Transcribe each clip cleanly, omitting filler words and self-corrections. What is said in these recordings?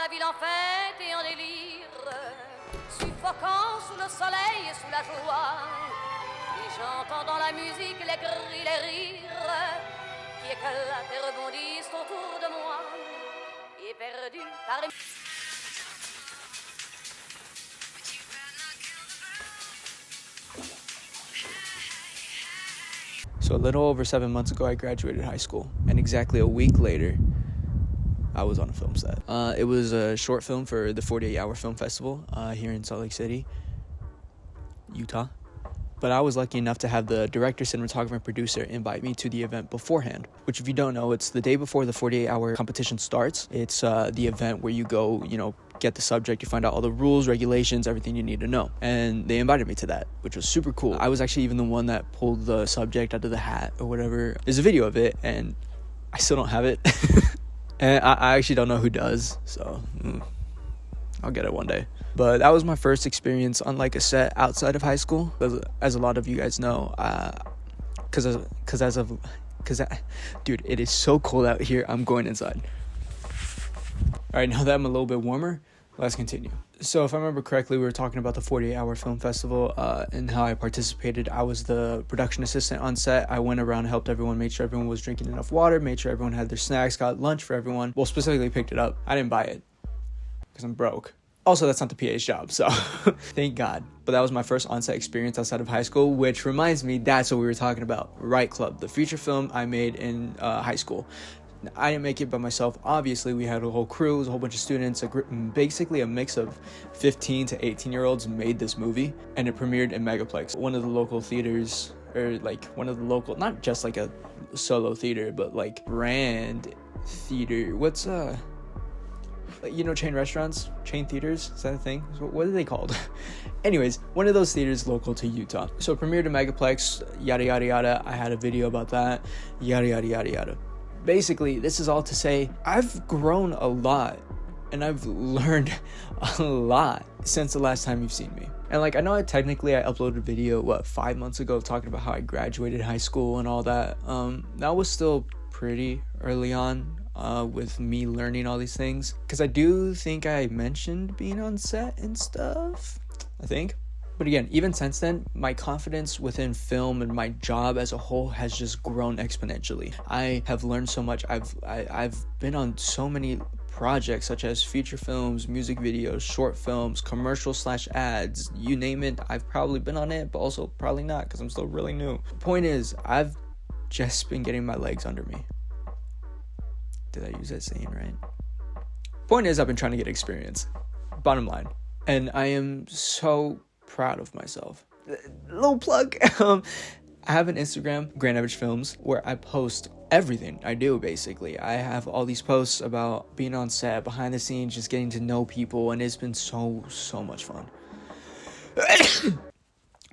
ville en fête et en délire, suffocant sous le soleil et sous la joie. Et j'entends dans la musique les cris, les rires qui éclatent et rebondissent autour de moi. Et perdu par les... So a little over 7 months ago, I graduated high school, and exactly a week later, I was on a film set. It was a short film for the 48-hour film festival here in Salt Lake City, Utah. But I was lucky enough to have the director, cinematographer, and producer invite me to the event beforehand, which if you don't know, it's the day before the 48-hour competition starts. It's the event where you go, get the subject, you find out all the rules, regulations, everything you need to know. And they invited me to that, which was super cool. I was actually even the one that pulled the subject out of the hat or whatever. There's a video of it, and I still don't have it. And I actually don't know who does, so I'll get it one day. But that was my first experience on like a set outside of high school. As a lot of you guys know, dude, it is so cold out here. I'm going inside. All right, now that I'm a little bit warmer, let's continue. So if I remember correctly, we were talking about the 48-hour film festival and how I participated. I was the production assistant on set. I went around and helped everyone, made sure everyone was drinking enough water, made sure everyone had their snacks, got lunch for everyone. Well, specifically picked it up. I didn't buy it because I'm broke. Also, that's not the PA's job, so thank God. But that was my first on-set experience outside of high school, which reminds me, that's what we were talking about. Right Club, the feature film I made in high school. I didn't make it by myself. Obviously, we had a whole crew, it was a whole bunch of students, basically a mix of 15 to 18-year-olds made this movie, and it premiered in Megaplex, one of the local theaters, or like one of the local, not just like a solo theater, but like brand theater. What's chain restaurants, chain theaters, is that a thing? What are they called? Anyways, one of those theaters local to Utah. So it premiered in Megaplex, yada yada yada. I had a video about that, yada yada yada yada. Basically, this is all to say, I've grown a lot and I've learned a lot since the last time you've seen me. And like, I know I uploaded a video, 5 months ago, talking about how I graduated high school and all that. That was still pretty early on with me learning all these things. Because I do think I mentioned being on set and stuff, I think. But again, even since then, my confidence within film and my job as a whole has just grown exponentially. I have learned so much. I've been on so many projects such as feature films, music videos, short films, commercial/ads, you name it. I've probably been on it, but also probably not because I'm still really new. Point is, I've just been getting my legs under me. Did I use that saying right? Point is, I've been trying to get experience. Bottom line. And I am so proud of myself. Little plug. I have an Instagram, Grand Average Films, where I post everything I do, basically. I have all these posts about being on set, behind the scenes, just getting to know people, and it's been so much fun.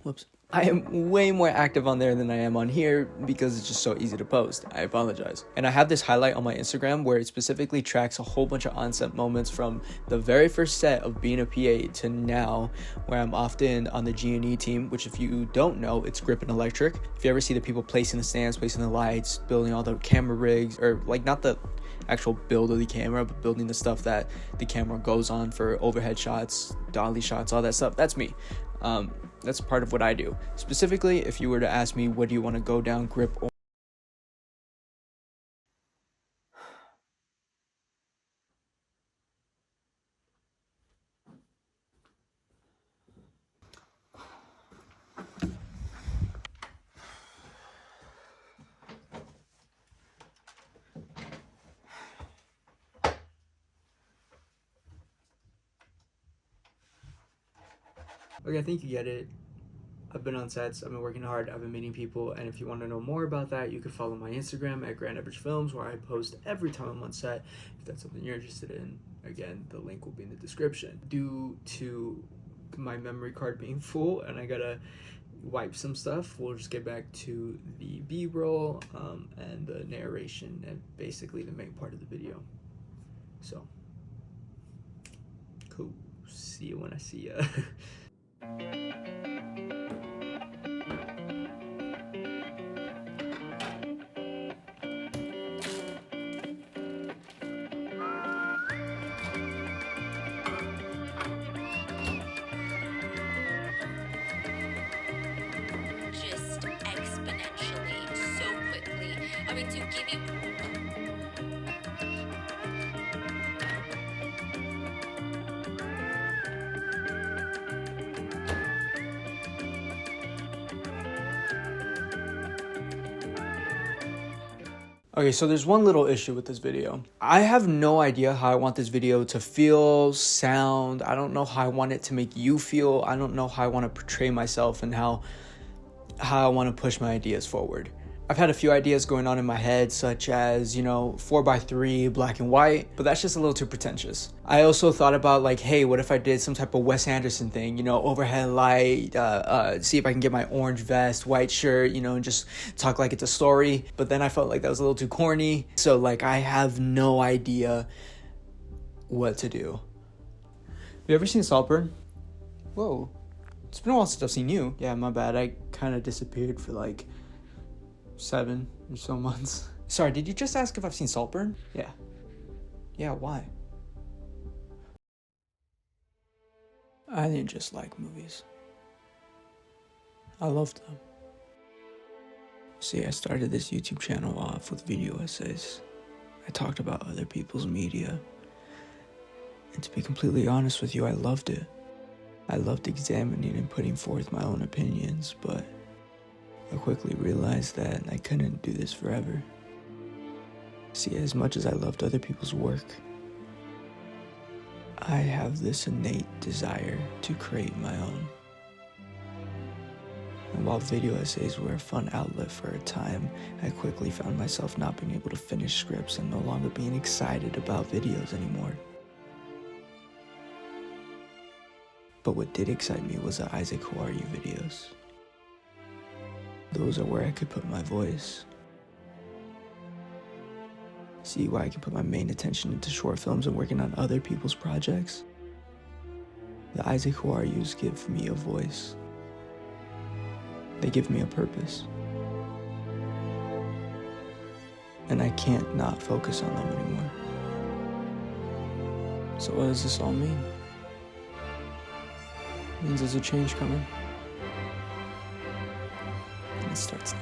Whoops. I am way more active on there than I am on here because it's just so easy to post. I apologize. And I have this highlight on my Instagram where it specifically tracks a whole bunch of on-set moments from the very first set of being a PA to now, where I'm often on the G&E team, which if you don't know, it's grip and electric. If you ever see the people placing the stands, placing the lights, building all the camera rigs, or like not the actual build of the camera, but building the stuff that the camera goes on for overhead shots, dolly shots, all that stuff, that's me. That's part of what I do. Specifically, if you were to ask me, what do you want to go down, grip or... Okay, I think you get it. I've been on sets, I've been working hard, I've been meeting people, and if you want to know more about that, you can follow my Instagram at Grand Average Films, where I post every time I'm on set. If that's something you're interested in, again, the link will be in the description. Due to my memory card being full and I gotta wipe some stuff, we'll just get back to the B-roll and the narration and basically the main part of the video. So, cool. See you when I see ya. going to give you. Okay, so there's one little issue with this video. I have no idea how I want this video to feel, sound. I don't know how I want it to make you feel. I don't know how I want to portray myself and how I want to push my ideas forward. I've had a few ideas going on in my head, such as, 4x3, black and white, but that's just a little too pretentious. I also thought about like, hey, what if I did some type of Wes Anderson thing, overhead light, see if I can get my orange vest, white shirt, and just talk like it's a story. But then I felt like that was a little too corny. So like, I have no idea what to do. Have you ever seen Saltburn? Whoa, it's been a while since I've seen you. Yeah, my bad. I kind of disappeared for like 7 or so months. Sorry, did you just ask if I've seen Saltburn? Yeah. Yeah, why? I didn't just like movies. I loved them. See, I started this YouTube channel off with video essays. I talked about other people's media. And to be completely honest with you, I loved it. I loved examining and putting forth my own opinions, but I quickly realized that I couldn't do this forever. See, as much as I loved other people's work, I have this innate desire to create my own. And while video essays were a fun outlet for a time, I quickly found myself not being able to finish scripts and no longer being excited about videos anymore. But what did excite me was the Isaac Who Are You videos. Those are where I could put my voice. See why I can put my main attention into short films and working on other people's projects? The Isaac Who Are Yous give me a voice. They give me a purpose. And I can't not focus on them anymore. So what does this all mean? It means there's a change coming. And it starts now.